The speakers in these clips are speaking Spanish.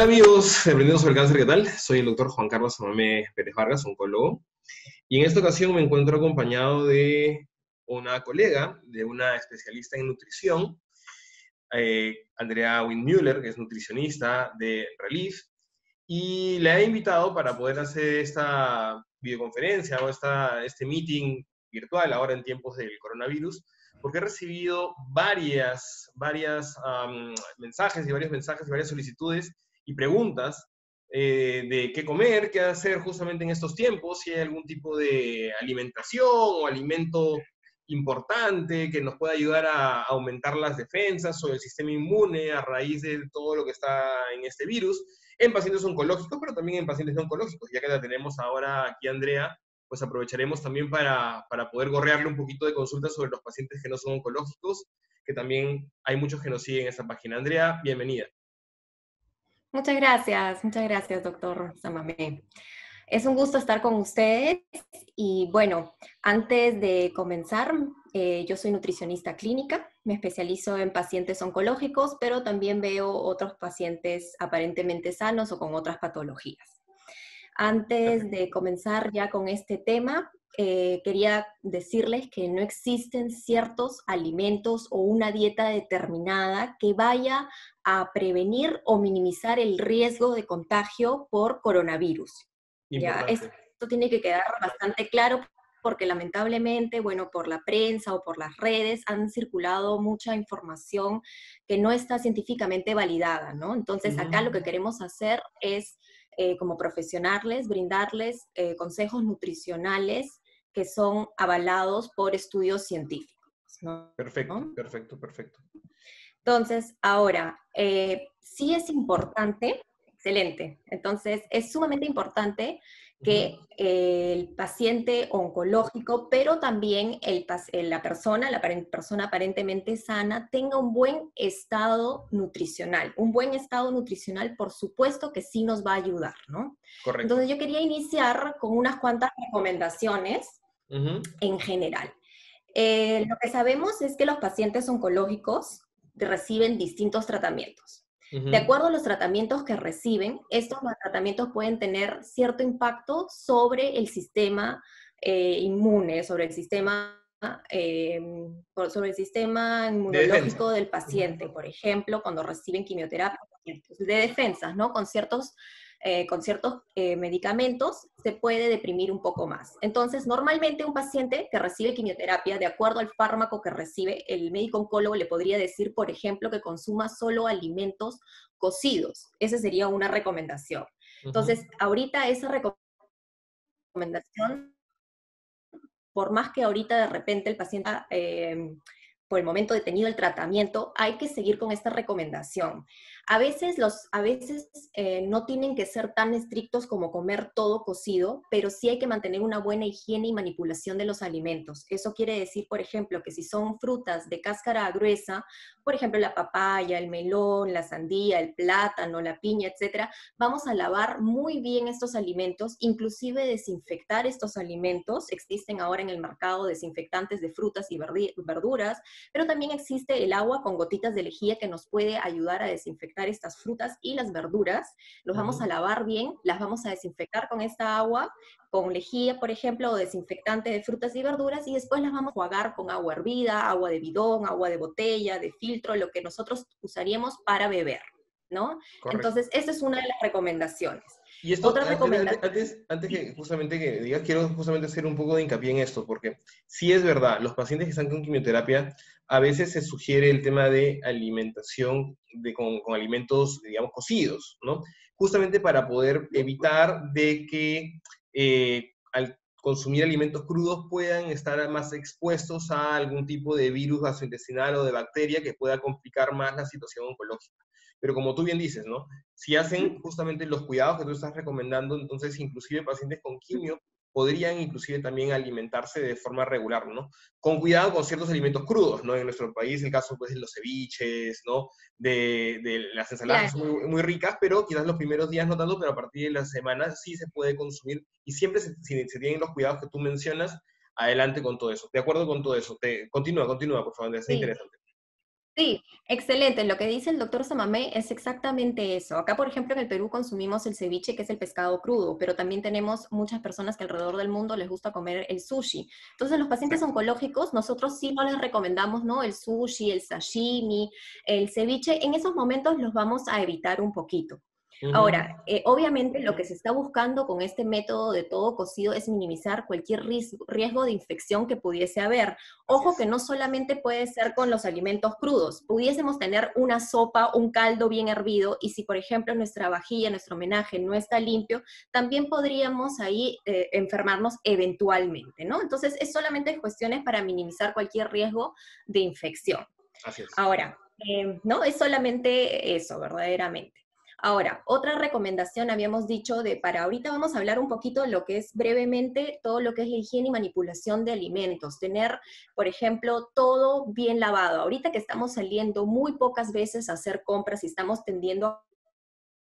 Hola amigos, Aprendiendo sobre el Cáncer, ¿qué tal? Soy el doctor Juan Carlos Amame Pérez Vargas, oncólogo, y en esta ocasión me encuentro acompañado de una colega, de una especialista en nutrición, Andrea Windmüller, que es nutricionista de Relief, y le he invitado para poder hacer esta videoconferencia o este meeting virtual ahora en tiempos del coronavirus, porque he recibido varias mensajes y varias solicitudes y preguntas de qué comer, qué hacer justamente en estos tiempos, si hay algún tipo de alimentación o alimento importante que nos pueda ayudar a aumentar las defensas o el sistema inmune a raíz de todo lo que está en este virus, en pacientes oncológicos, pero también en pacientes no oncológicos. Ya que la tenemos ahora aquí, Andrea, pues aprovecharemos también para poder gorrearle un poquito de consultas sobre los pacientes que no son oncológicos, que también hay muchos que nos siguen en esta página. Andrea, bienvenida. Muchas gracias, doctor Samamé. Es un gusto estar con ustedes y bueno, antes de comenzar, yo soy nutricionista clínica, me especializo en pacientes oncológicos, pero también veo otros pacientes aparentemente sanos o con otras patologías. Antes Perfecto. de comenzar ya con este tema, quería decirles que no existen ciertos alimentos o una dieta determinada que vaya a prevenir o minimizar el riesgo de contagio por coronavirus. Ya, esto Importante. tiene que quedar bastante claro porque lamentablemente, bueno, por la prensa o por las redes han circulado mucha información que no está científicamente validada, ¿no? Entonces, acá lo que Ujú. queremos hacer es, como profesionales, brindarles consejos nutricionales que son avalados por estudios científicos, ¿no? Perfecto, perfecto, perfecto. Entonces, ahora, sí es importante, excelente, entonces es sumamente importante que Ujú. el paciente oncológico, pero también la persona aparentemente sana, tenga un buen estado nutricional. Un buen estado nutricional, por supuesto que sí nos va a ayudar, ¿no? Correcto. Entonces, yo quería iniciar con unas cuantas recomendaciones Ujú. en general. Lo que sabemos es que los pacientes oncológicos reciben distintos tratamientos. De Ujú. acuerdo a los tratamientos que reciben, estos tratamientos pueden tener cierto impacto sobre el sistema inmune, eh, sobre el sistema De defensa. inmunológico del Ujú. paciente. Por ejemplo, cuando reciben quimioterapia, de defensas, ¿no? Con ciertos medicamentos se puede deprimir un poco más. Entonces, normalmente un paciente que recibe quimioterapia, de acuerdo al fármaco que recibe, el médico oncólogo le podría decir, por ejemplo, que consuma solo alimentos cocidos. Esa sería una recomendación. Ujú. Entonces, ahorita esa recomendación, por más que ahorita de repente el paciente, por el momento de tenido el tratamiento, hay que seguir con esta recomendación. A veces no tienen que ser tan estrictos como comer todo cocido, pero sí hay que mantener una buena higiene y manipulación de los alimentos. Eso quiere decir, por ejemplo, que si son frutas de cáscara gruesa, por ejemplo, la papaya, el melón, la sandía, el plátano, la piña, etcétera, vamos a lavar muy bien estos alimentos, inclusive desinfectar estos alimentos. Existen ahora en el mercado desinfectantes de frutas y verduras, pero también existe el agua con gotitas de lejía que nos puede ayudar a desinfectar estas frutas y las verduras. Los vamos a Ujú. lavar bien, las vamos a desinfectar con esta agua, con lejía, por ejemplo, o desinfectante de frutas y verduras, y después las vamos a enjuagar con agua hervida, agua de bidón, agua de botella, de filtro, lo que nosotros usaríamos para beber, ¿no? Correcto. Entonces, esta es una de las recomendaciones. Y esto, Otra recomendación, antes que justamente que digas, quiero justamente hacer un poco de hincapié en esto, porque sí es verdad, los pacientes que están con quimioterapia, a veces se sugiere el tema de alimentación con alimentos, digamos, cocidos, ¿no? Justamente para poder evitar de que al consumir alimentos crudos puedan estar más expuestos a algún tipo de virus gastrointestinal o de bacteria que pueda complicar más la situación oncológica. Pero como tú bien dices, ¿no? Si hacen justamente los cuidados que tú estás recomendando, entonces inclusive pacientes con quimio podrían inclusive también alimentarse de forma regular, ¿no? Con cuidado con ciertos alimentos crudos, ¿no? En nuestro país el caso pues de los ceviches, ¿no? De las ensaladas que claro, son muy ricas, pero quizás los primeros días no tanto, pero a partir de las semanas sí se puede consumir y siempre si se tienen los cuidados que tú mencionas, adelante con todo eso. De acuerdo con todo eso. Continúa, por favor, es sí. interesante. Sí, excelente. Lo que dice el doctor Samamé es exactamente eso. Acá, por ejemplo, en el Perú consumimos el ceviche, que es el pescado crudo, pero también tenemos muchas personas que alrededor del mundo les gusta comer el sushi. Entonces, los pacientes Exacto. oncológicos, nosotros sí no les recomendamos, ¿no? El sushi, el sashimi, el ceviche. En esos momentos los vamos a evitar un poquito. Ujú. Ahora, obviamente lo que se está buscando con este método de todo cocido es minimizar cualquier riesgo de infección que pudiese haber. Así Ojo que es. no solamente puede ser con los alimentos crudos, pudiésemos tener una sopa, un caldo bien hervido, y si por ejemplo nuestra vajilla, nuestro menaje no está limpio, también podríamos ahí enfermarnos eventualmente, ¿no? Entonces es solamente cuestiones para minimizar cualquier riesgo de infección. Así es. Ahora, no es solamente eso, verdaderamente. Ahora, otra recomendación habíamos dicho de para ahorita vamos a hablar un poquito de lo que es brevemente todo lo que es la higiene y manipulación de alimentos. Tener, por ejemplo, todo bien lavado. Ahorita que estamos saliendo muy pocas veces a hacer compras y estamos tendiendo a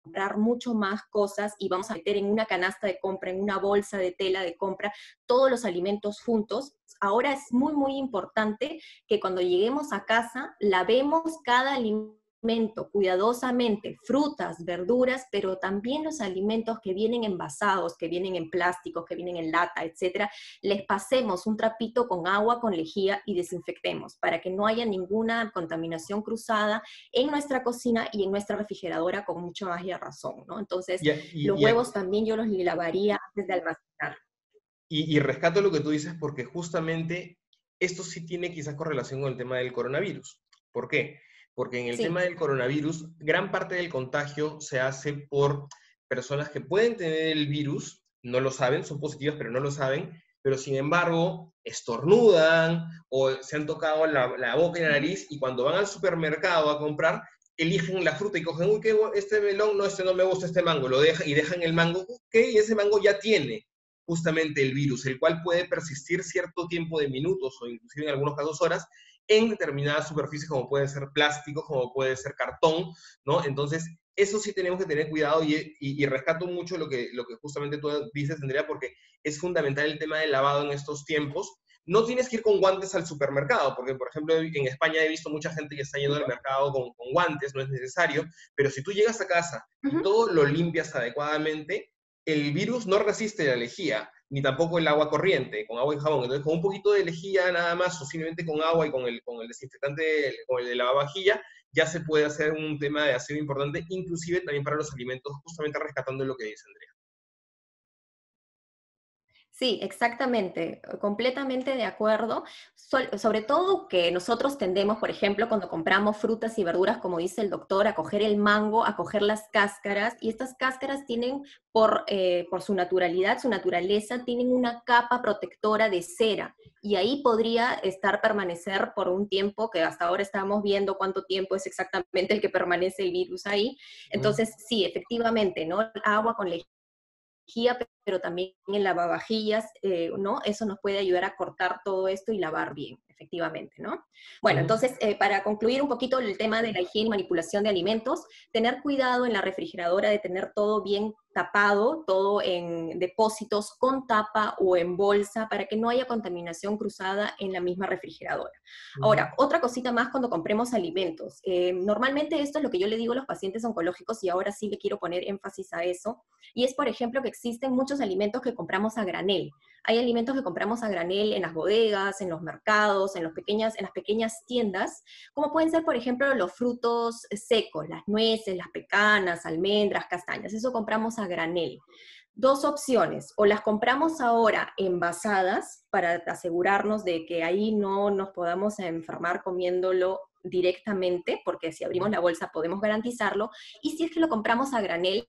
comprar mucho más cosas y vamos a meter en una canasta de compra, en una bolsa de tela de compra, todos los alimentos juntos. Ahora es muy, muy importante que cuando lleguemos a casa lavemos cada alimento cuidadosamente, frutas, verduras, pero también los alimentos que vienen envasados, que vienen en plásticos, que vienen en lata, etcétera, les pasemos un trapito con agua, con lejía y desinfectemos para que no haya ninguna contaminación cruzada en nuestra cocina y en nuestra refrigeradora con mucha más razón, ¿no? Entonces, Y, los y, huevos y, también yo los lavaría antes de almacenar. y rescato lo que tú dices porque justamente esto sí tiene quizás correlación con el tema del coronavirus. ¿Por qué? Porque en el tema Sí. del coronavirus, gran parte del contagio se hace por personas que pueden tener el virus, no lo saben, son positivas, pero no lo saben, pero sin embargo estornudan o se han tocado la boca y la Ujú. nariz y cuando van al supermercado a comprar, eligen la fruta y cogen, uy, este melón, no, este no me gusta, este mango, lo dejan y dejan el mango, ok, y ese mango ya tiene justamente el virus, el cual puede persistir cierto tiempo de minutos o inclusive en algunos casos horas en determinadas superficies como puede ser plástico, como puede ser cartón, ¿no? Entonces, eso sí tenemos que tener cuidado y rescato mucho lo que justamente tú dices, Andrea, porque es fundamental el tema del lavado en estos tiempos. No tienes que ir con guantes al supermercado, porque por ejemplo en España he visto mucha gente que está yendo al mercado con guantes, no es necesario, pero si tú llegas a casa y Ujú. todo lo limpias adecuadamente, el virus no resiste la lejía, ni tampoco el agua corriente, con agua y jabón. Entonces, con un poquito de lejía nada más, o simplemente con agua y con el desinfectante, con el de lavavajilla, ya se puede hacer un tema de aseo importante, inclusive también para los alimentos, justamente rescatando lo que dice Andrea. Sí, exactamente, completamente de acuerdo. Sobre todo que nosotros tendemos, por ejemplo, cuando compramos frutas y verduras, como dice el doctor, a coger el mango, a coger las cáscaras, y estas cáscaras tienen, por su naturalidad, su naturaleza, tienen una capa protectora de cera, y ahí podría estar permanecer por un tiempo, que hasta ahora estamos viendo cuánto tiempo es exactamente el que permanece el virus ahí. Uh-huh. Entonces, sí, efectivamente, ¿no? Agua con lejía, pero también en lavavajillas, ¿no? Eso nos puede ayudar a cortar todo esto y lavar bien, efectivamente, ¿no? Bueno, Uh-huh. entonces, para concluir un poquito el tema de la higiene y manipulación de alimentos, tener cuidado en la refrigeradora de tener todo bien tapado, todo en depósitos con tapa o en bolsa para que no haya contaminación cruzada en la misma refrigeradora. Uh-huh. Ahora, otra cosita más cuando compremos alimentos. Normalmente esto es lo que yo le digo a los pacientes oncológicos y ahora sí le quiero poner énfasis a eso, y es, por ejemplo, que existen muchos alimentos que compramos a granel. Hay alimentos que compramos a granel en las bodegas, en los mercados, en las pequeñas tiendas, como pueden ser, por ejemplo, los frutos secos, las nueces, las pecanas, almendras, castañas. Eso compramos a granel. Dos opciones, o las compramos ahora envasadas para asegurarnos de que ahí no nos podamos enfermar comiéndolo directamente, porque si abrimos la bolsa podemos garantizarlo, y si es que lo compramos a granel,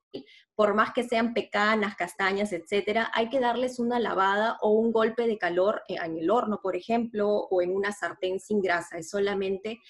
por más que sean pecanas, castañas, etcétera, hay que darles una lavada o un golpe de calor en el horno, por ejemplo, o en una sartén sin grasa. Es solamente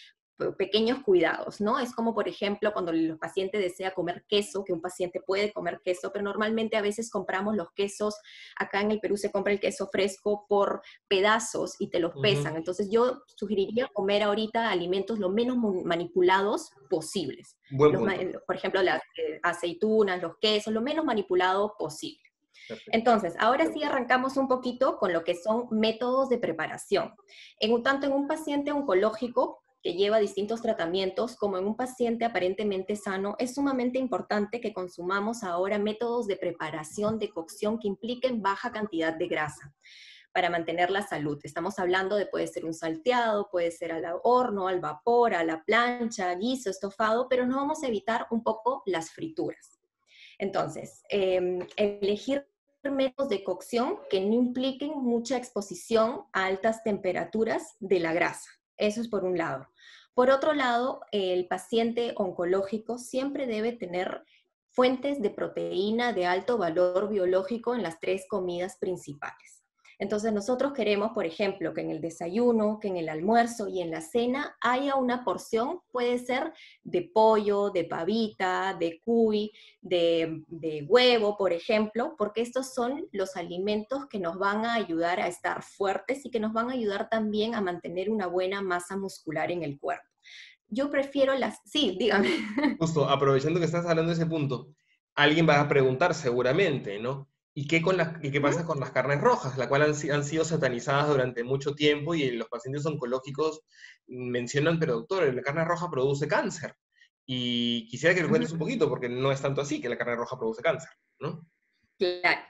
pequeños cuidados, ¿no? Es como, por ejemplo, cuando el paciente desea comer queso, que un paciente puede comer queso, pero normalmente a veces compramos los quesos, acá en el Perú se compra el queso fresco por pedazos y te los Uh-huh. pesan. Entonces yo sugeriría comer ahorita alimentos lo menos manipulados posibles. Buen punto. Por ejemplo, las aceitunas, los quesos, lo menos manipulado posible. Perfecto. Entonces, ahora sí arrancamos un poquito con lo que son métodos de preparación. En un tanto en un paciente oncológico, que lleva distintos tratamientos, como en un paciente aparentemente sano, es sumamente importante que consumamos ahora métodos de preparación, de cocción que impliquen baja cantidad de grasa para mantener la salud. Estamos hablando de puede ser un salteado, puede ser al horno, al vapor, a la plancha, guiso, estofado, pero no vamos a evitar un poco las frituras. Entonces, elegir métodos de cocción que no impliquen mucha exposición a altas temperaturas de la grasa. Eso es por un lado. Por otro lado, el paciente oncológico siempre debe tener fuentes de proteína de alto valor biológico en las 3 comidas principales. Entonces nosotros queremos, por ejemplo, que en el desayuno, que en el almuerzo y en la cena haya una porción, puede ser de pollo, de pavita, de cuy, de huevo, por ejemplo, porque estos son los alimentos que nos van a ayudar a estar fuertes y que nos van a ayudar también a mantener una buena masa muscular en el cuerpo. Yo prefiero las... Sí, dígame. Justo, aprovechando que estás hablando de ese punto, alguien va a preguntar seguramente, ¿no? ¿Y qué pasa con las carnes rojas, las cuales han sido satanizadas durante mucho tiempo y los pacientes oncológicos mencionan, pero doctor, la carne roja produce cáncer? Y quisiera que le cuentes un poquito, porque no es tanto así que la carne roja produce cáncer, ¿no? Claro.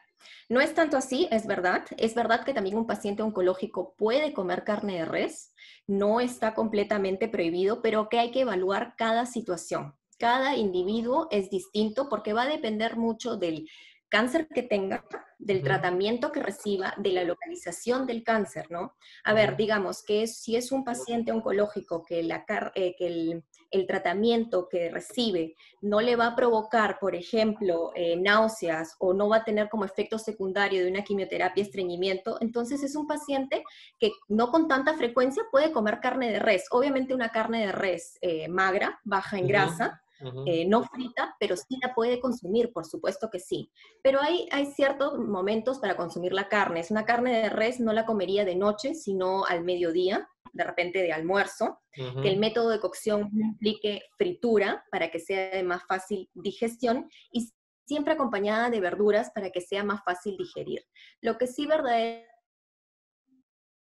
No es tanto así, es verdad. Es verdad que también un paciente oncológico puede comer carne de res, no está completamente prohibido, pero que hay que evaluar cada situación. Cada individuo es distinto porque va a depender mucho del cáncer que tenga, del Ujú, tratamiento que reciba, de la localización del cáncer, ¿no? A ver, ujú, digamos que si es un paciente oncológico que el tratamiento que recibe no le va a provocar, por ejemplo, náuseas o no va a tener como efecto secundario de una quimioterapia estreñimiento, entonces es un paciente que no con tanta frecuencia puede comer carne de res. Obviamente una carne de res magra, baja en ujú, grasa, ujú. no frita, pero sí la puede consumir, por supuesto que sí. Pero hay ciertos momentos para consumir la carne. Es una carne de res, no la comería de noche, sino al mediodía, de repente de almuerzo, que el Ujú. método de cocción implique fritura para que sea de más fácil digestión y siempre acompañada de verduras para que sea más fácil digerir. Lo que sí verdaderamente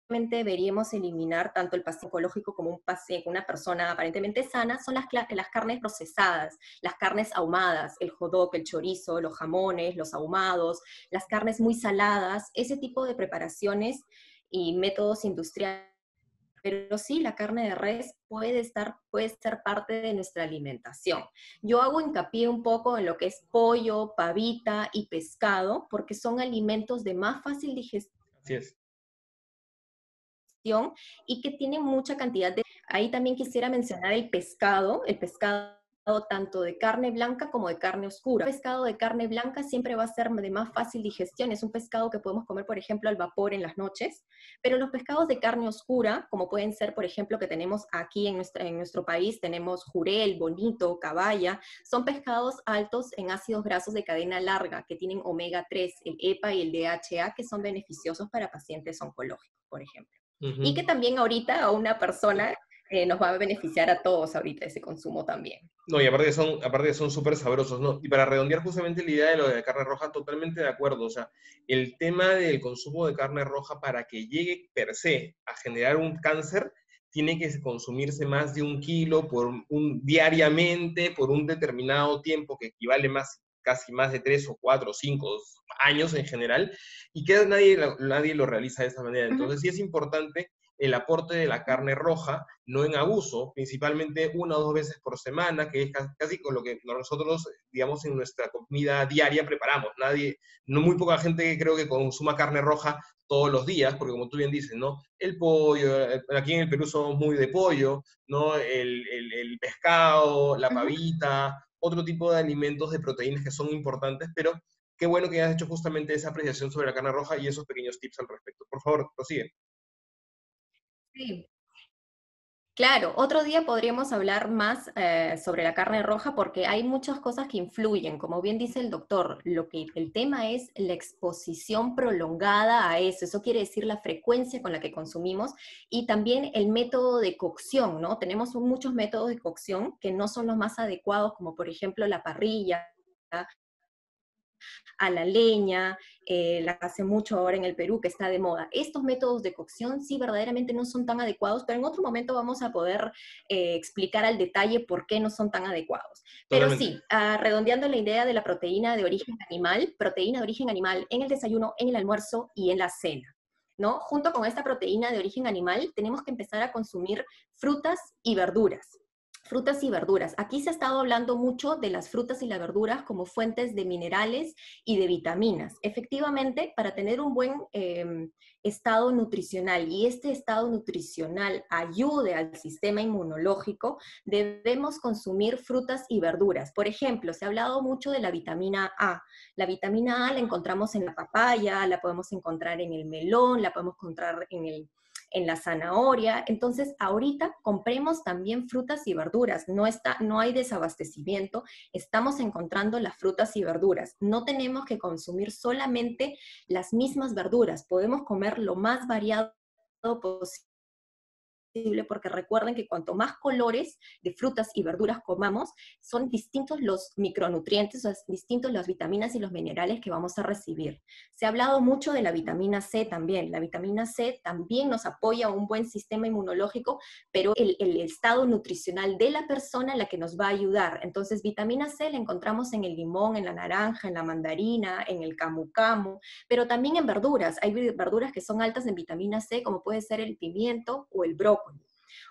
deberíamos eliminar tanto el paciente oncológico como un paciente, una persona aparentemente sana, son las carnes procesadas, las carnes ahumadas, el hot el chorizo, los jamones, los ahumados, las carnes muy saladas, ese tipo de preparaciones y métodos industriales. Pero sí, la carne de res puede ser parte de nuestra alimentación. Yo hago hincapié un poco en lo que es pollo, pavita y pescado, porque son alimentos de más fácil digestión Así es. y que tienen mucha cantidad de... Ahí también quisiera mencionar el pescado tanto de carne blanca como de carne oscura. El pescado de carne blanca siempre va a ser de más fácil digestión, es un pescado que podemos comer, por ejemplo, al vapor en las noches, pero los pescados de carne oscura, como pueden ser, por ejemplo, que tenemos aquí en nuestro país, tenemos jurel, bonito, caballa, son pescados altos en ácidos grasos de cadena larga, que tienen omega 3, el EPA y el DHA, que son beneficiosos para pacientes oncológicos, por ejemplo. Y que Ujú. también ahorita a una persona nos va a beneficiar a todos ahorita ese consumo también. No, y aparte que son súper sabrosos, ¿no? Y para redondear justamente la idea de lo de la carne roja, totalmente de acuerdo. O sea, el tema del consumo de carne roja para que llegue per se a generar un cáncer, tiene que consumirse más de 1 kilo diariamente por un determinado tiempo que equivale casi más de 3 o 4 o 5 años en general, y que nadie lo realiza de esa manera. Ujú. Entonces sí es importante el aporte de la carne roja, no en abuso, principalmente 1 o 2 veces por semana, que es casi con lo que nosotros, digamos, en nuestra comida diaria preparamos. No muy poca gente creo que consuma carne roja todos los días, porque como tú bien dices, ¿no? El pollo, aquí en el Perú somos muy de pollo, ¿no? El pescado, la Ujú. pavita, otro tipo de alimentos de proteínas que son importantes, pero qué bueno que hayas hecho justamente esa apreciación sobre la carne roja y esos pequeños tips al respecto. Por favor, prosigue. Sí. Claro, otro día podríamos hablar más sobre la carne roja porque hay muchas cosas que influyen, como bien dice el doctor, el tema es la exposición prolongada a eso, eso quiere decir la frecuencia con la que consumimos y también el método de cocción, ¿no? Tenemos muchos métodos de cocción que no son los más adecuados, como por ejemplo la parrilla, a la leña, la que hace mucho ahora en el Perú, que está de moda. Estos métodos de cocción sí verdaderamente no son tan adecuados, pero en otro momento vamos a poder explicar al detalle por qué no son tan adecuados. Pero Totalmente. sí, redondeando la idea de la proteína de origen animal en el desayuno, en el almuerzo y en la cena. ¿No? Junto con esta proteína de origen animal, tenemos que empezar a consumir frutas y verduras. Frutas y verduras. Aquí se ha estado hablando mucho de las frutas y las verduras como fuentes de minerales y de vitaminas. Efectivamente, para tener un buen estado nutricional y este estado nutricional ayude al sistema inmunológico, debemos consumir frutas y verduras. Por ejemplo, se ha hablado mucho de la vitamina A. La vitamina A la encontramos en la papaya, la podemos encontrar en el melón, la podemos encontrar en la zanahoria. Entonces, ahorita compremos también frutas y verduras. No hay desabastecimiento, estamos encontrando las frutas y verduras. No tenemos que consumir solamente las mismas verduras, podemos comer lo más variado posible, porque recuerden que cuanto más colores de frutas y verduras comamos, son distintos los micronutrientes, son distintos las vitaminas y los minerales que vamos a recibir. Se ha hablado mucho de la vitamina C también. La vitamina C también nos apoya a un buen sistema inmunológico, pero el estado nutricional de la persona es la que nos va a ayudar. Entonces, vitamina C la encontramos en el limón, en la naranja, en la mandarina, en el camu camu, pero también en verduras. Hay verduras que son altas en vitamina C, como puede ser el pimiento o el brócoli.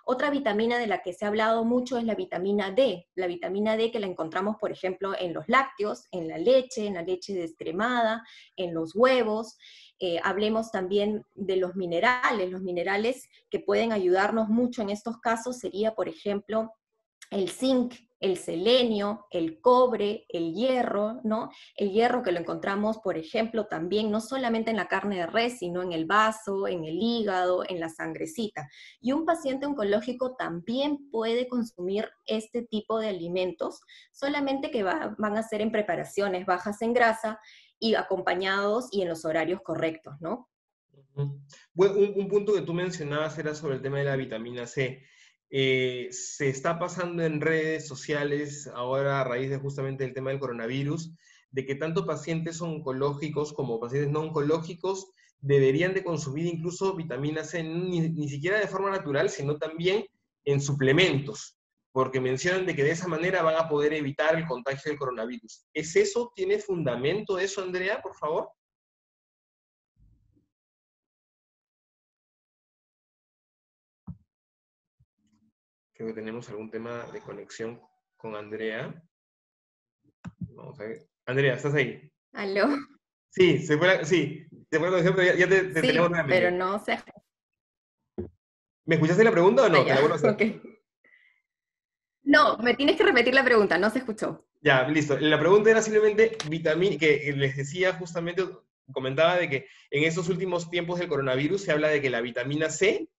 Otra vitamina de la que se ha hablado mucho es la vitamina D que la encontramos, por ejemplo, en los lácteos, en la leche descremada, en los huevos. Hablemos también de los minerales que pueden ayudarnos mucho en estos casos sería, por ejemplo, el zinc, el selenio, el cobre, el hierro, ¿no? El hierro que lo encontramos, por ejemplo, también no solamente en la carne de res, sino en el vaso, en el hígado, en la sangrecita. Y un paciente oncológico también puede consumir este tipo de alimentos, solamente que van a ser en preparaciones bajas en grasa y acompañados y en los horarios correctos, ¿no? Bueno, un punto que tú mencionabas era sobre el tema de la vitamina C. Se está pasando en redes sociales ahora a raíz de justamente el tema del coronavirus, de que tanto pacientes oncológicos como pacientes no oncológicos deberían de consumir incluso vitamina C, ni siquiera de forma natural, sino también en suplementos, porque mencionan de que de esa manera van a poder evitar el contagio del coronavirus. ¿Es eso? ¿Tiene fundamento eso, Andrea, por favor? Creo que tenemos algún tema de conexión con Andrea. Vamos a ver. Andrea, ¿estás ahí? ¿Aló? Sí, sí, se fue la conexión, pero ya te tenemos Sí, pero nuevamente. no sé. ¿Me escuchaste la pregunta o Ah, no? Te ya, la vuelvo a hacer. ok. No, me tienes que repetir la pregunta, no se escuchó. Ya, listo. La pregunta era simplemente vitamina, que les decía justamente, comentaba de que en estos últimos tiempos del coronavirus se habla de que la vitamina C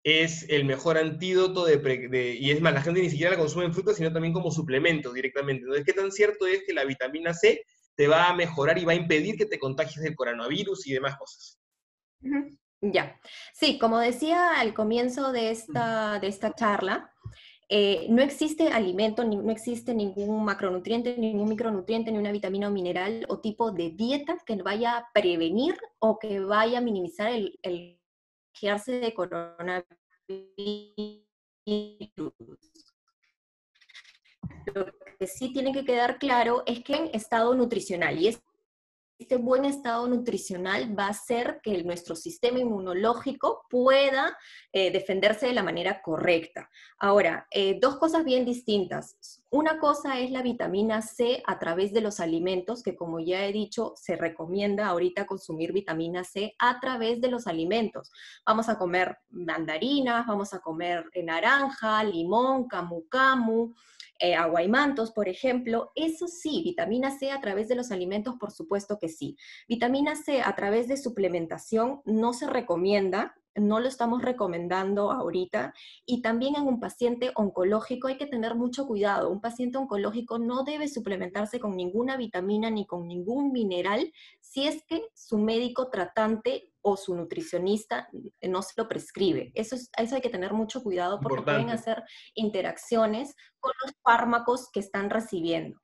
es el mejor antídoto y es más, la gente ni siquiera la consume en frutas, sino también como suplemento directamente. Entonces, ¿qué tan cierto es que la vitamina C te va a mejorar y va a impedir que te contagies del coronavirus y demás cosas? Ujú. Ya. Sí, como decía al comienzo de esta charla, no existe alimento, no existe ningún macronutriente, ningún micronutriente, ni una vitamina o mineral o tipo de dieta que vaya a prevenir o que vaya a minimizar el contagiarse de coronavirus. Lo que sí tiene que quedar claro es que en estado nutricional, y este buen estado nutricional va a hacer que nuestro sistema inmunológico pueda defenderse de la manera correcta. Ahora, dos cosas bien distintas. Una cosa es la vitamina C a través de los alimentos, que como ya he dicho, se recomienda ahorita consumir vitamina C a través de los alimentos. Vamos a comer mandarinas, vamos a comer naranja, limón, camu camu, aguaimantos, por ejemplo. Eso sí, vitamina C a través de los alimentos, por supuesto que sí. Vitamina C a través de suplementación no se recomienda, no lo estamos recomendando ahorita, y también en un paciente oncológico hay que tener mucho cuidado. Un paciente oncológico no debe suplementarse con ninguna vitamina ni con ningún mineral si es que su médico tratante o su nutricionista no se lo prescribe. Eso hay que tener mucho cuidado porque pueden Importante. hacer interacciones con los fármacos que están recibiendo.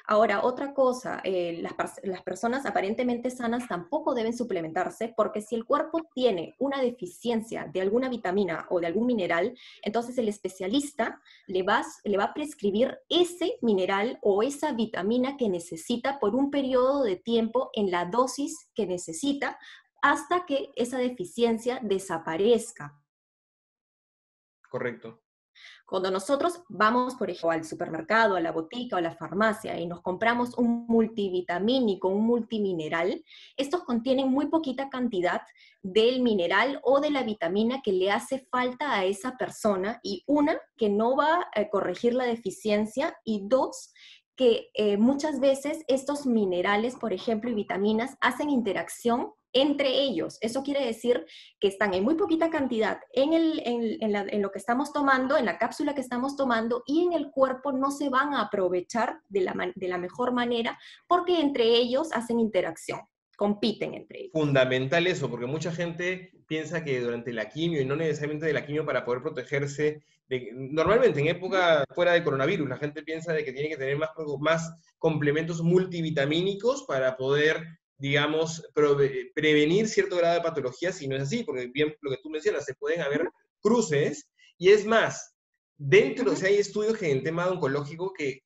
Ahora, otra cosa, las personas aparentemente sanas tampoco deben suplementarse porque si el cuerpo tiene una deficiencia de alguna vitamina o de algún mineral, entonces el especialista le va a prescribir ese mineral o esa vitamina que necesita por un periodo de tiempo en la dosis que necesita hasta que esa deficiencia desaparezca. Correcto. Cuando nosotros vamos, por ejemplo, al supermercado, a la botica o a la farmacia y nos compramos un multivitamínico, un multimineral, estos contienen muy poquita cantidad del mineral o de la vitamina que le hace falta a esa persona, y una, que no va a corregir la deficiencia, y dos, que muchas veces estos minerales, por ejemplo, y vitaminas hacen interacción entre ellos. Eso quiere decir que están en muy poquita cantidad en lo que estamos tomando, en la cápsula que estamos tomando, y en el cuerpo no se van a aprovechar de la mejor manera porque entre ellos hacen interacción, compiten entre ellos. Fundamental eso, porque mucha gente piensa que durante la quimio, y no necesariamente de la quimio para poder protegerse, normalmente en época fuera de coronavirus, la gente piensa de que tiene que tener más complementos multivitamínicos para poder, digamos, prevenir cierto grado de patologías, y no es así, porque bien lo que tú mencionas, se pueden haber cruces, y es más, dentro, o sea, hay estudios que en el tema oncológico que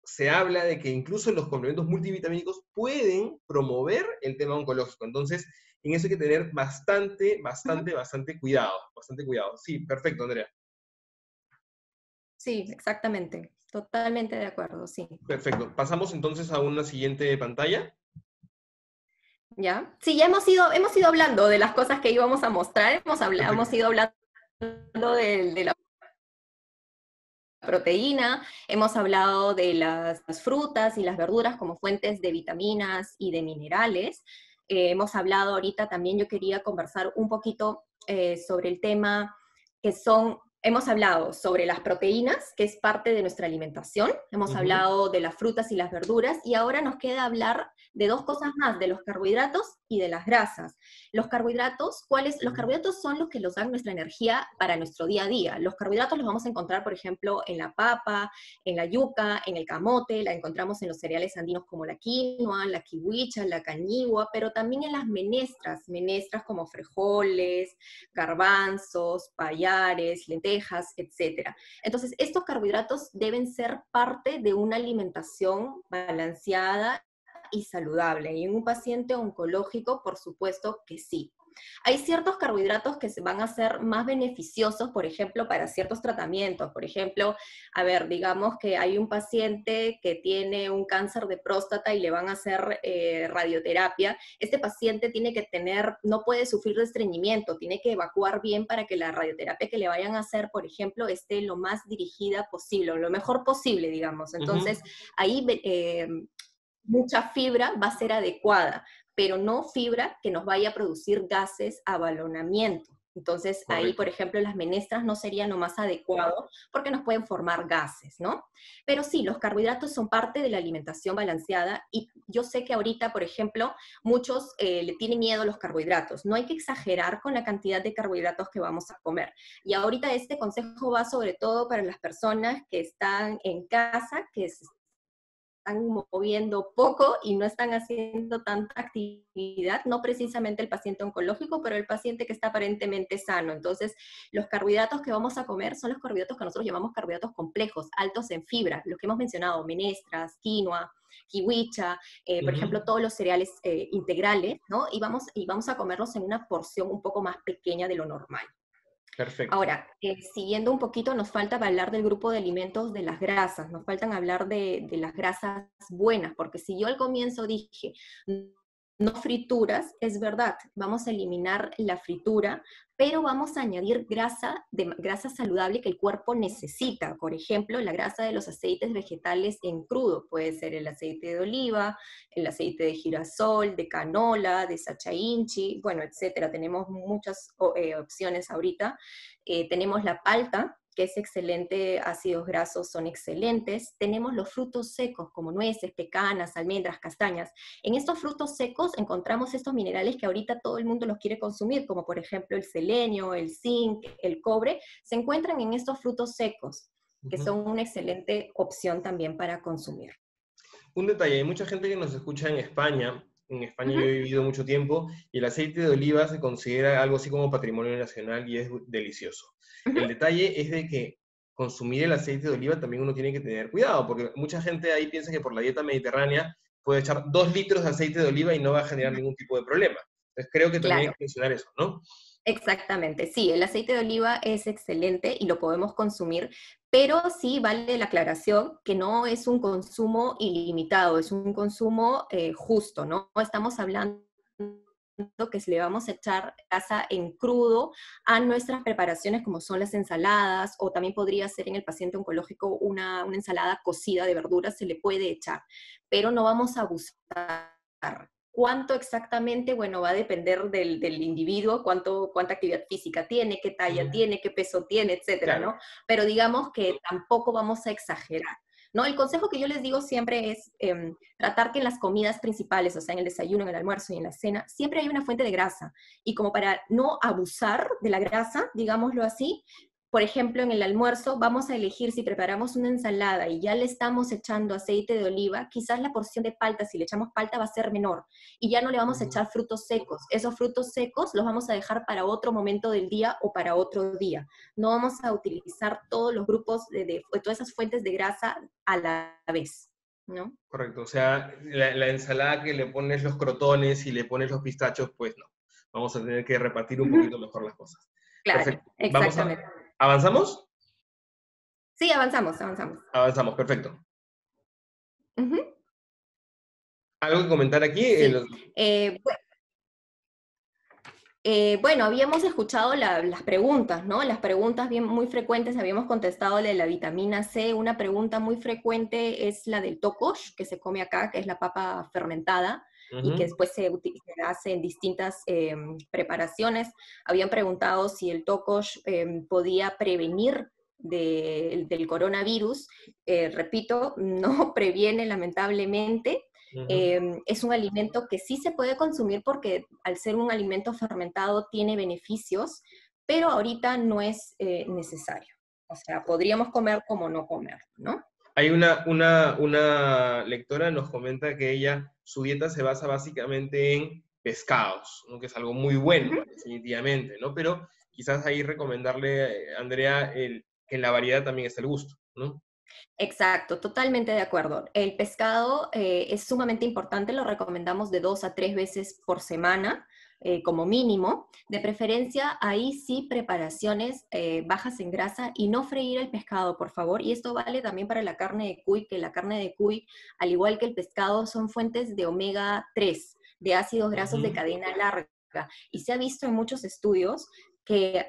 se habla de que incluso los complementos multivitamínicos pueden promover el tema oncológico. Entonces, en eso hay que tener bastante cuidado, bastante cuidado. Sí, perfecto, Andrea. Sí, exactamente. Totalmente de acuerdo, sí. Perfecto. Pasamos entonces a una siguiente pantalla. ¿Ya? Sí, ya hemos ido hablando de las cosas que íbamos a mostrar, hemos ido hablando de la proteína, hemos hablado de las frutas y las verduras como fuentes de vitaminas y de minerales. Hemos hablado ahorita también, yo quería conversar un poquito sobre el tema que son, hemos hablado sobre las proteínas, que es parte de nuestra alimentación, hemos hablado de las frutas y las verduras, y ahora nos queda hablar de dos cosas más, de los carbohidratos y de las grasas. Los carbohidratos, Los carbohidratos son los que nos dan nuestra energía para nuestro día a día. Los carbohidratos los vamos a encontrar, por ejemplo, en la papa, en la yuca, en el camote, la encontramos en los cereales andinos como la quinoa, la kiwicha, la cañigua, pero también en las menestras como frijoles, garbanzos, payares, lentejas, etc. Entonces, estos carbohidratos deben ser parte de una alimentación balanceada y saludable. Y en un paciente oncológico, por supuesto que sí. Hay ciertos carbohidratos que se van a ser más beneficiosos, por ejemplo, para ciertos tratamientos. Por ejemplo, a ver, digamos que hay un paciente que tiene un cáncer de próstata y le van a hacer radioterapia. Este paciente tiene que no puede sufrir de estreñimiento, tiene que evacuar bien para que la radioterapia que le vayan a hacer, por ejemplo, esté lo más dirigida posible, o lo mejor posible, digamos. Entonces, ahí mucha fibra va a ser adecuada, pero no fibra que nos vaya a producir gases, abalonamiento. Entonces, Correcto. ahí, por ejemplo, las menestras no serían lo más adecuado porque nos pueden formar gases, ¿no? Pero sí, los carbohidratos son parte de la alimentación balanceada, y yo sé que ahorita, por ejemplo, muchos le tienen miedo a los carbohidratos. No hay que exagerar con la cantidad de carbohidratos que vamos a comer. Y ahorita este consejo va sobre todo para las personas que están en casa, que están moviendo poco y no están haciendo tanta actividad, no precisamente el paciente oncológico, pero el paciente que está aparentemente sano. Entonces, los carbohidratos que vamos a comer son los carbohidratos que nosotros llamamos carbohidratos complejos, altos en fibra, los que hemos mencionado, menestras, quinoa, kiwicha, por ejemplo, todos los cereales integrales, ¿no? Y vamos a comerlos en una porción un poco más pequeña de lo normal. Perfecto. Ahora, siguiendo un poquito, nos falta hablar del grupo de alimentos de las grasas, nos faltan hablar de las grasas buenas, porque si yo al comienzo dije, no frituras, es verdad, vamos a eliminar la fritura, pero vamos a añadir grasa saludable que el cuerpo necesita. Por ejemplo, la grasa de los aceites vegetales en crudo, puede ser el aceite de oliva, el aceite de girasol, de canola, de sacha inchi, bueno, etcétera. Tenemos muchas opciones ahorita. Tenemos la palta, que es excelente, ácidos grasos son excelentes. Tenemos los frutos secos, como nueces, pecanas, almendras, castañas. En estos frutos secos encontramos estos minerales que ahorita todo el mundo los quiere consumir, como por ejemplo el selenio, el zinc, el cobre, se encuentran en estos frutos secos, que son una excelente opción también para consumir. Un detalle, hay mucha gente que nos escucha en España. En España yo Ujú, he vivido mucho tiempo y el aceite de oliva se considera algo así como patrimonio nacional y es delicioso. ujú. El detalle es de que consumir el aceite de oliva también uno tiene que tener cuidado, porque mucha gente ahí piensa que por la dieta mediterránea puede echar 2 litros de aceite de oliva y no va a generar ningún tipo de problema. Entonces creo que también hay Claro. que mencionar eso, ¿no? Exactamente, sí, el aceite de oliva es excelente y lo podemos consumir, pero sí vale la aclaración que no es un consumo ilimitado, es un consumo justo, ¿no? Estamos hablando que si le vamos a echar grasa en crudo a nuestras preparaciones como son las ensaladas, o también podría ser en el paciente oncológico una ensalada cocida de verduras, se le puede echar, pero no vamos a abusar. ¿Cuánto exactamente? Bueno, va a depender del individuo, cuánta actividad física tiene, qué talla Ujú. tiene, qué peso tiene, etcétera, Claro. ¿no? Pero digamos que tampoco vamos a exagerar, ¿no? El consejo que yo les digo siempre es tratar que en las comidas principales, o sea, en el desayuno, en el almuerzo y en la cena, siempre hay una fuente de grasa. Y como para no abusar de la grasa, digámoslo así, por ejemplo, en el almuerzo vamos a elegir si preparamos una ensalada y ya le estamos echando aceite de oliva, quizás la porción de palta, si le echamos palta, va a ser menor y ya no le vamos a Ujú. echar frutos secos. Esos frutos secos los vamos a dejar para otro momento del día o para otro día. No vamos a utilizar todos los grupos de todas esas fuentes de grasa a la vez, ¿no? Correcto, o sea, la ensalada que le pones los crotones y le pones los pistachos, pues no. Vamos a tener que repartir un poquito mejor las cosas. Claro, Perfecto. Vamos a... exactamente. ¿Avanzamos? Sí, avanzamos, avanzamos. Avanzamos, perfecto. Ujú, ¿Algo que comentar aquí? sí. Bueno, habíamos escuchado las preguntas, ¿no? Las preguntas bien, muy frecuentes, habíamos contestado la de la vitamina C. Una pregunta muy frecuente es la del tokosh, que se come acá, que es la papa fermentada y que Ujú, después se hace en distintas preparaciones. Habían preguntado si el tokosh podía prevenir del coronavirus. Repito, no previene lamentablemente. ujú. Es un alimento que sí se puede consumir porque al ser un alimento fermentado tiene beneficios, pero ahorita no es necesario. O sea, podríamos comer como no comer, ¿no? Hay una lectora nos comenta que ella, su dieta se basa básicamente en pescados, ¿no? Que es algo muy bueno, Ujú. definitivamente, ¿no? Pero quizás ahí recomendarle, Andrea, que en la variedad también está el gusto, ¿no? Exacto, totalmente de acuerdo. El pescado es sumamente importante, lo recomendamos de 2 a 3 veces por semana, como mínimo. De preferencia, ahí sí preparaciones bajas en grasa y no freír el pescado, por favor. Y esto vale también para la carne de cuy, que la carne de cuy, al igual que el pescado, son fuentes de omega 3, de ácidos grasos de Ujú. cadena larga. Y se ha visto en muchos estudios que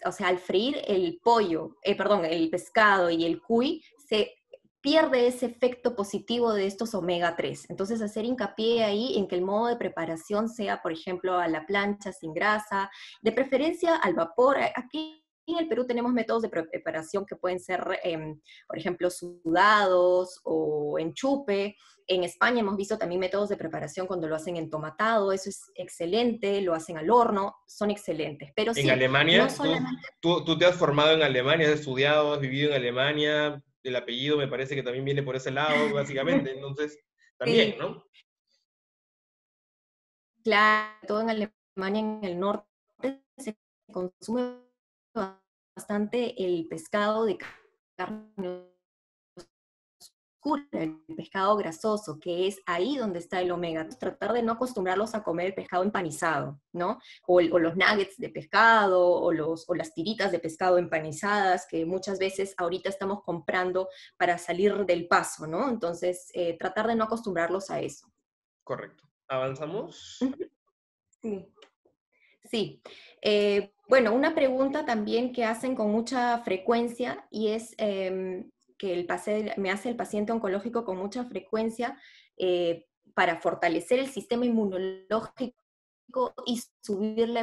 o sea, al freír el pollo, perdón, el pescado y el cuy, se pierde ese efecto positivo de estos omega 3. Entonces, hacer hincapié ahí en que el modo de preparación sea, por ejemplo, a la plancha, sin grasa, de preferencia al vapor. Aquí en el Perú tenemos métodos de preparación que pueden ser, por ejemplo, sudados o enchupe. En España hemos visto también métodos de preparación cuando lo hacen entomatado, eso es excelente, lo hacen al horno, son excelentes. Pero En sí, no Alemania, solamente... tú te has formado en Alemania, has estudiado, has vivido en Alemania, el apellido me parece que también viene por ese lado, básicamente, entonces, también, Sí, ¿no? claro, todo en Alemania, en el norte, se consume bastante el pescado de carne oscura, el pescado grasoso, que es ahí donde está el omega. Tratar de no acostumbrarlos a comer el pescado empanizado, ¿no? O los nuggets de pescado, o las tiritas de pescado empanizadas, que muchas veces ahorita estamos comprando para salir del paso, ¿no? Entonces, tratar de no acostumbrarlos a eso. Correcto. ¿Avanzamos? Ujú. Sí. Sí. Bueno, una pregunta también que hacen con mucha frecuencia y es que me hace el paciente oncológico con mucha frecuencia para fortalecer el sistema inmunológico y subir la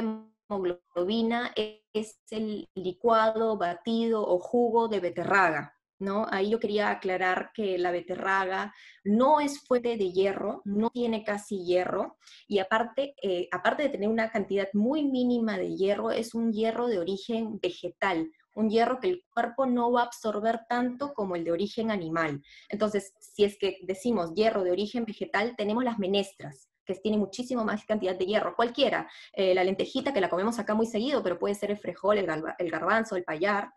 hemoglobina es el licuado, batido o jugo de beterraga, ¿no? Ahí yo quería aclarar que la beterraga no es fuente de hierro, no tiene casi hierro, y aparte de tener una cantidad muy mínima de hierro, es un hierro de origen vegetal, un hierro que el cuerpo no va a absorber tanto como el de origen animal. Entonces, si es que decimos hierro de origen vegetal, tenemos las menestras, que tienen muchísimo más cantidad de hierro, cualquiera, la lentejita que la comemos acá muy seguido, pero puede ser el frejol, el garbanzo, el payar,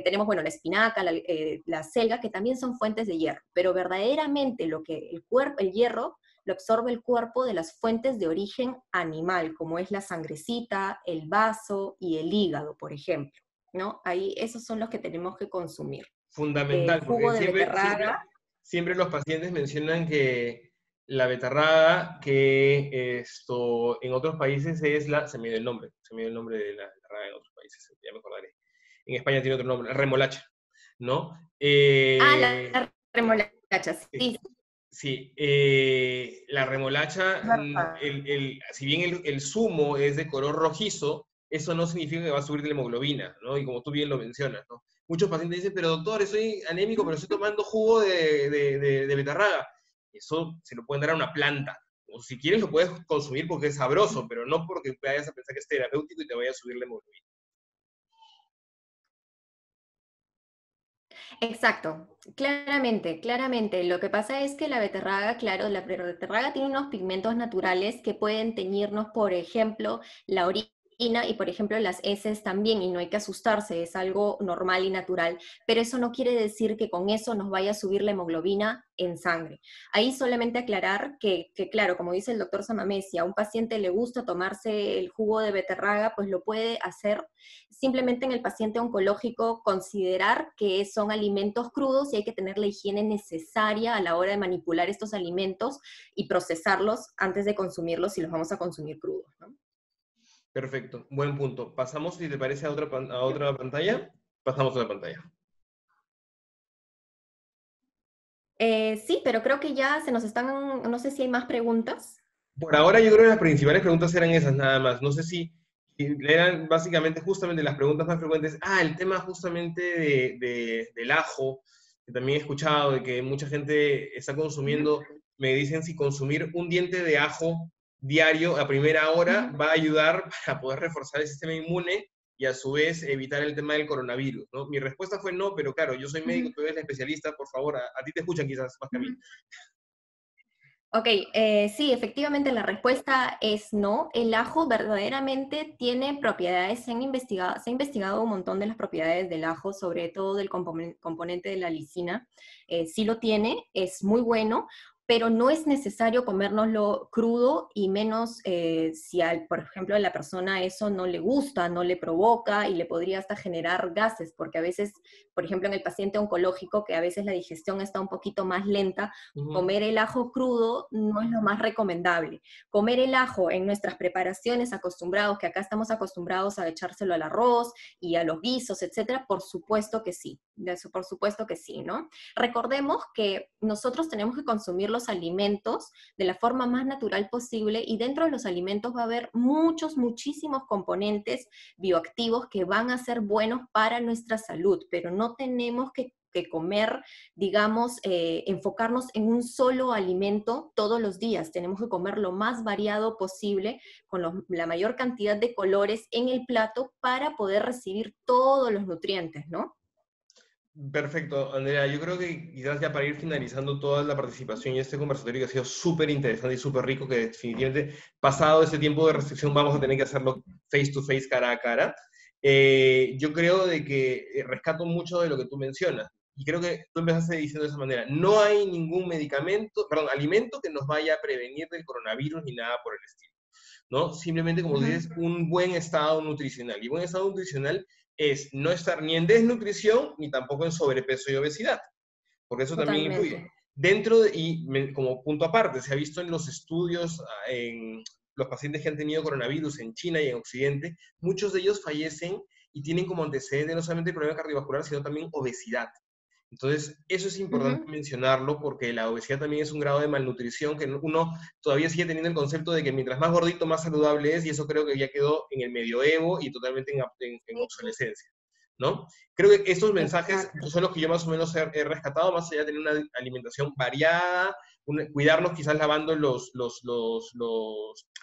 tenemos, bueno, la espinaca, la selga, que también son fuentes de hierro, pero verdaderamente lo que el hierro lo absorbe el cuerpo de las fuentes de origen animal, como es la sangrecita, el vaso y el hígado, por ejemplo, ¿no? Ahí esos son los que tenemos que consumir. Fundamental, porque Jugo de beterraga. siempre los pacientes mencionan que la beterraga, que esto en otros países es se me dio el nombre de la beterraga en otros países, ya me acordaré. En España tiene otro nombre, remolacha, ¿no? La remolacha, sí. Sí, la remolacha, si bien el zumo es de color rojizo, eso no significa que va a subir la hemoglobina, ¿no? Y como tú bien lo mencionas, ¿no? Muchos pacientes dicen, pero doctor, soy anémico, pero estoy tomando jugo de beterraga. Eso se lo pueden dar a una planta. O si quieres lo puedes consumir porque es sabroso, pero no porque vayas a pensar que es terapéutico y te vaya a subir la hemoglobina. Exacto, claramente, claramente. Lo que pasa es que la beterraga, claro, la beterraga tiene unos pigmentos naturales que pueden teñirnos, por ejemplo, la orina y, por ejemplo, las heces también, y no hay que asustarse, es algo normal y natural, pero eso no quiere decir que con eso nos vaya a subir la hemoglobina en sangre. Ahí solamente aclarar claro, como dice el doctor Samamé, si a un paciente le gusta tomarse el jugo de beterraga, pues lo puede hacer. Simplemente en el paciente oncológico considerar que son alimentos crudos y hay que tener la higiene necesaria a la hora de manipular estos alimentos y procesarlos antes de consumirlos si los vamos a consumir crudos, ¿no? Perfecto, buen punto. Pasamos, si te parece, a otra pantalla. Pasamos a la pantalla. Sí, pero creo que ya se nos están, no sé si hay más preguntas. Por ahora yo creo que las principales preguntas eran esas nada más. No sé si eran básicamente justamente las preguntas más frecuentes. El tema justamente del ajo, que también he escuchado de que mucha gente está consumiendo, me dicen si consumir un diente de ajo diario a primera hora va a ayudar para poder reforzar el sistema inmune y a su vez evitar el tema del coronavirus, ¿no? Mi respuesta fue no, pero claro, yo soy médico, tú eres la especialista, por favor, a ti te escuchan quizás más que a mí. Ok, sí, efectivamente la respuesta es no. El ajo verdaderamente tiene propiedades, se ha investigado un montón de las propiedades del ajo, sobre todo del componente de la lisina. Sí lo tiene, es muy bueno, pero no es necesario comérnoslo crudo y menos si, por ejemplo, a la persona eso no le gusta, no le provoca y le podría hasta generar gases, porque a veces, por ejemplo, en el paciente oncológico, que a veces la digestión está un poquito más lenta, comer el ajo crudo no es lo más recomendable. Comer el ajo en nuestras preparaciones acostumbrados, que acá estamos acostumbrados a echárselo al arroz y a los guisos, etcétera, por supuesto que sí, eso por supuesto que sí, ¿no? Recordemos que nosotros tenemos que consumir los alimentos de la forma más natural posible y dentro de los alimentos va a haber muchísimos componentes bioactivos que van a ser buenos para nuestra salud, pero no tenemos que comer, digamos, enfocarnos en un solo alimento todos los días. Tenemos que comer lo más variado posible, con la mayor cantidad de colores en el plato para poder recibir todos los nutrientes, ¿no? Perfecto, Andrea. Yo creo que quizás ya para ir finalizando toda la participación y este conversatorio que ha sido súper interesante y súper rico, que definitivamente pasado este tiempo de restricción vamos a tener que hacerlo face to face, cara a cara. Yo creo de que rescato mucho de lo que tú mencionas. Y creo que tú empezaste diciendo de esa manera, no hay ningún alimento que nos vaya a prevenir del coronavirus ni nada por el estilo, ¿no? Simplemente, como dices, un buen estado nutricional. Y buen estado nutricional es no estar ni en desnutrición ni tampoco en sobrepeso y obesidad, porque eso también influye. Totalmente. Como punto aparte, se ha visto en los estudios en los pacientes que han tenido coronavirus en China y en Occidente, muchos de ellos fallecen y tienen como antecedente no solamente problema cardiovascular, sino también obesidad. Entonces, eso es importante mencionarlo porque la obesidad también es un grado de malnutrición que uno todavía sigue teniendo el concepto de que mientras más gordito, más saludable es, y eso creo que ya quedó en el medioevo y totalmente en obsolescencia, ¿no? Creo que estos mensajes Exacto. son los que yo más o menos he rescatado, más allá de tener una alimentación variada, cuidarnos quizás lavando los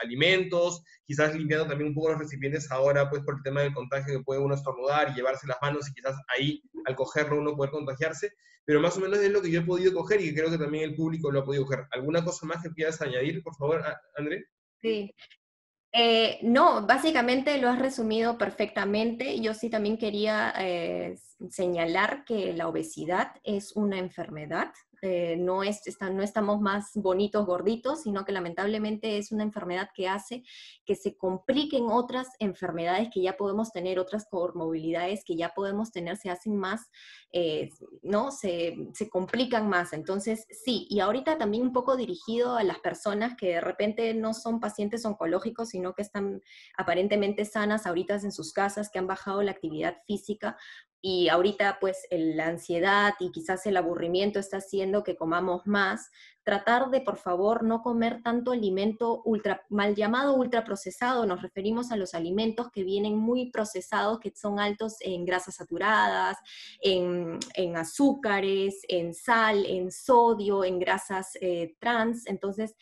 alimentos, quizás limpiando también un poco los recipientes ahora, pues por el tema del contagio que puede uno estornudar y llevarse las manos y quizás ahí al cogerlo uno puede contagiarse, pero más o menos es lo que yo he podido coger y creo que también el público lo ha podido coger. ¿Alguna cosa más que quieras añadir, por favor, André? Sí. No, básicamente lo has resumido perfectamente. Yo sí también quería señalar que la obesidad es una enfermedad. No estamos más bonitos, gorditos, sino que lamentablemente es una enfermedad que hace que se compliquen otras enfermedades que ya podemos tener, otras comorbilidades que ya podemos tener, se hacen más, ¿no? Se complican más. Entonces, sí, y ahorita también un poco dirigido a las personas que de repente no son pacientes oncológicos, sino que están aparentemente sanas ahorita en sus casas, que han bajado la actividad física y ahorita pues la ansiedad y quizás el aburrimiento está haciendo que comamos más. Tratar de, por favor, no comer tanto alimento mal llamado ultraprocesado. Nos referimos a los alimentos que vienen muy procesados, que son altos en grasas saturadas, en azúcares, en sal, en sodio, en grasas trans. Entonces,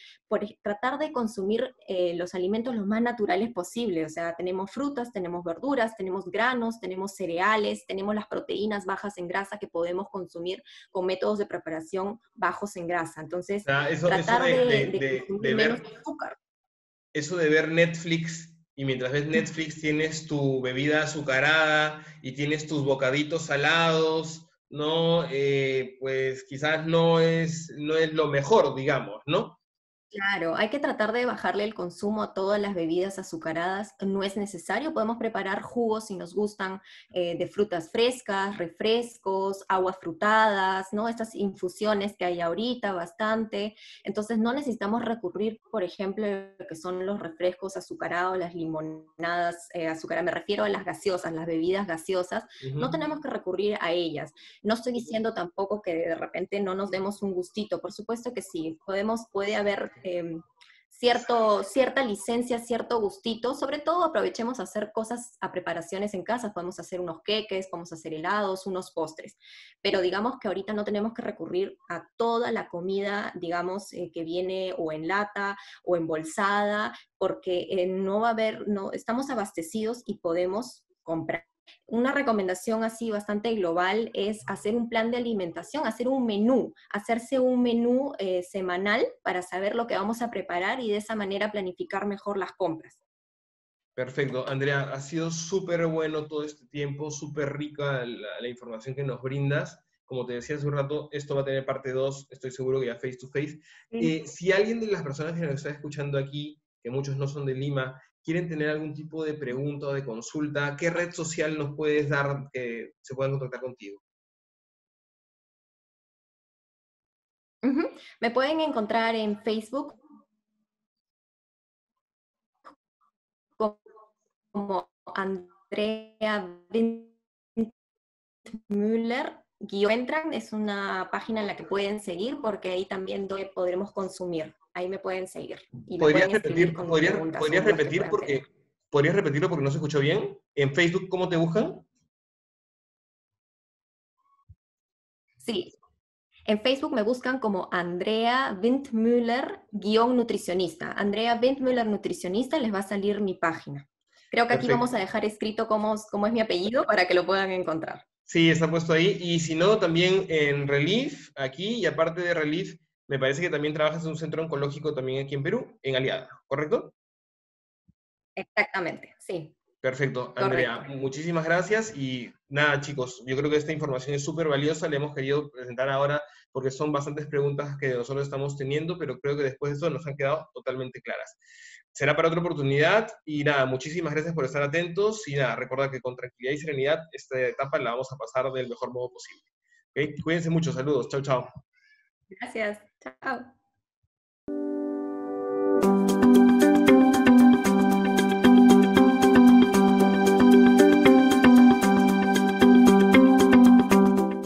tratar de consumir los alimentos lo más naturales posible. O sea, tenemos frutas, tenemos verduras, tenemos granos, tenemos cereales, tenemos las proteínas bajas en grasa que podemos consumir con métodos de preparación bajos en grasa. Entonces, Sea, eso tratar de consumir menos azúcar. eso de ver Netflix y mientras ves Netflix tienes tu bebida azucarada y tienes tus bocaditos salados, ¿no? Pues quizás no es lo mejor, digamos, ¿no? Claro, hay que tratar de bajarle el consumo a todas las bebidas azucaradas. No es necesario, podemos preparar jugos si nos gustan de frutas frescas, refrescos, aguas frutadas, ¿no? Estas infusiones que hay ahorita bastante. Entonces no necesitamos recurrir, por ejemplo, a lo que son los refrescos azucarados, las limonadas azucaradas. Me refiero a las gaseosas, las bebidas gaseosas. No Ujú. tenemos que recurrir a ellas. No estoy diciendo tampoco que de repente no nos demos un gustito. Por supuesto que sí, puede haber cierta licencia, cierto gustito. Sobre todo aprovechemos a hacer cosas, a preparaciones en casa. Podemos hacer unos queques, podemos hacer helados, unos postres. Pero digamos que ahorita no tenemos que recurrir a toda la comida, digamos, que viene o en lata o embolsada, porque no va a haber, no, estamos abastecidos y podemos comprar. Una recomendación así bastante global es hacer un plan de alimentación, hacer un menú, hacerse un menú semanal para saber lo que vamos a preparar y de esa manera planificar mejor las compras. Perfecto, Andrea, ha sido súper bueno todo este tiempo, súper rica la información que nos brindas. Como te decía hace un rato, esto va a tener parte 2, estoy seguro que ya face to face. Sí. Si alguien de las personas que nos está escuchando aquí, que muchos no son de Lima, quieren tener algún tipo de pregunta o de consulta, ¿qué red social nos puedes dar que se puedan contactar contigo? Ujú. Me pueden encontrar en Facebook como Andrea Müller. Entran, es una página en la que pueden seguir porque ahí también podremos consumir. Ahí me pueden seguir y me ¿Podrías pueden escribir repetir, con preguntas o podrías dudas que repetir puedan tener. porque, podrías repetirlo porque no se escuchó bien? ¿En Facebook cómo te buscan? Sí, en Facebook me buscan como Andrea Windmüller-nutricionista. Andrea Windmüller nutricionista, les va a salir mi página. Creo que aquí vamos Perfecto. a dejar escrito cómo es mi apellido para que lo puedan encontrar. Sí, está puesto ahí. Y si no, también en Relief, aquí, y aparte de Relief, me parece que también trabajas en un centro oncológico también aquí en Perú, en Aliada, ¿correcto? Exactamente, sí, Perfecto, Andrea. correcto. Muchísimas gracias. Y nada, chicos, yo creo que esta información es súper valiosa. La hemos querido presentar ahora porque son bastantes preguntas que nosotros estamos teniendo, pero creo que después de eso nos han quedado totalmente claras. Será para otra oportunidad y nada, muchísimas gracias por estar atentos y nada, recuerda que con tranquilidad y serenidad esta etapa la vamos a pasar del mejor modo posible. ¿Ok? Cuídense mucho, saludos, chao, chao. Gracias, chao.